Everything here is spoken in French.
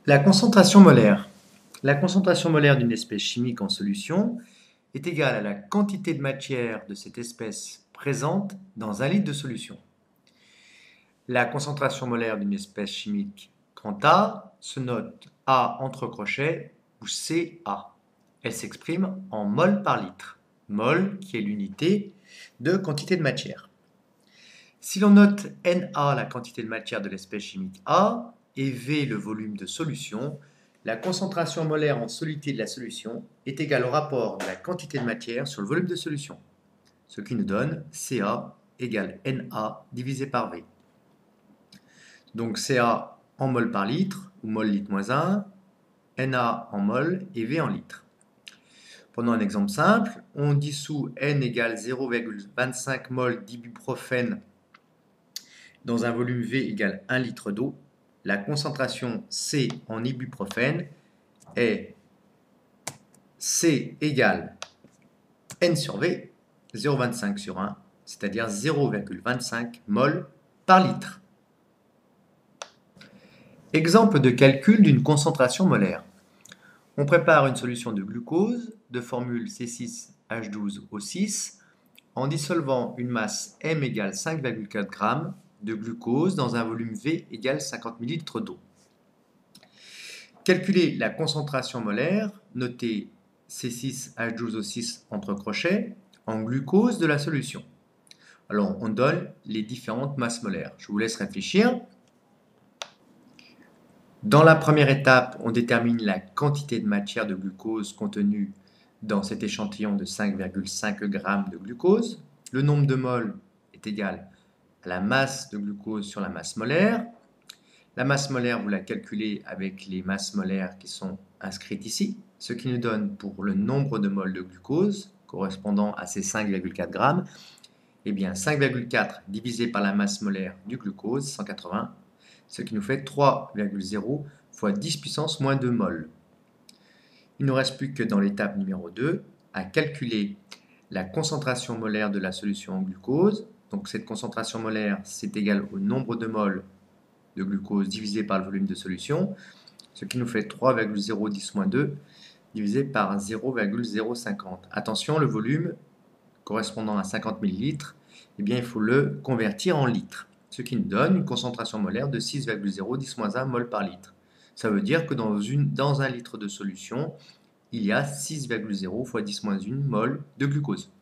La concentration molaire. La concentration molaire d'une espèce chimique en solution est égale à la quantité de matière de cette espèce présente dans un litre de solution. La concentration molaire d'une espèce chimique quant A se note A entre crochets ou Ca. Elle s'exprime en mol par litre, mol qui est l'unité de quantité de matière. Si l'on note Na la quantité de matière de l'espèce chimique A et V le volume de solution, la concentration molaire en soluté de la solution est égale au rapport de la quantité de matière sur le volume de solution, ce qui nous donne Ca égale Na divisé par V. Donc Ca en mol par litre, ou mol litre moins 1, Na en mol et V en litre. Prenons un exemple simple, on dissout N égale 0,25 mol d'ibuprofène dans un volume V égale 1 litre d'eau. La concentration C en ibuprofène est C égale N sur V, 0,25 sur 1, c'est-à-dire 0,25 mol par litre. Exemple de calcul d'une concentration molaire. On prépare une solution de glucose de formule C6H12O6 en dissolvant une masse M égale 5,4 g de glucose dans un volume V égale 50 ml d'eau. Calculer la concentration molaire, notée C6H12O6 entre crochets, en glucose de la solution. Alors, on donne les différentes masses molaires. Je vous laisse réfléchir. Dans la première étape, on détermine la quantité de matière de glucose contenue dans cet échantillon de 5,5 g de glucose. Le nombre de moles est égal à la masse de glucose sur la masse molaire. La masse molaire, vous la calculez avec les masses molaires qui sont inscrites ici, ce qui nous donne pour le nombre de moles de glucose correspondant à ces 5,4 g, eh bien 5,4 divisé par la masse molaire du glucose, 180, ce qui nous fait 3,0 fois 10 puissance moins 2 mol. Il ne nous reste plus que dans l'étape numéro 2 à calculer la concentration molaire de la solution en glucose. Donc cette concentration molaire, c'est égal au nombre de moles de glucose divisé par le volume de solution, ce qui nous fait 3,010 moins 2 divisé par 0,050. Attention, le volume correspondant à 50 ml, eh bien, il faut le convertir en litres, ce qui nous donne une concentration molaire de 6,010 moins 1 mol par litre. Ça veut dire que dans un litre de solution, il y a 6,0 fois 10 moins 1 mol de glucose.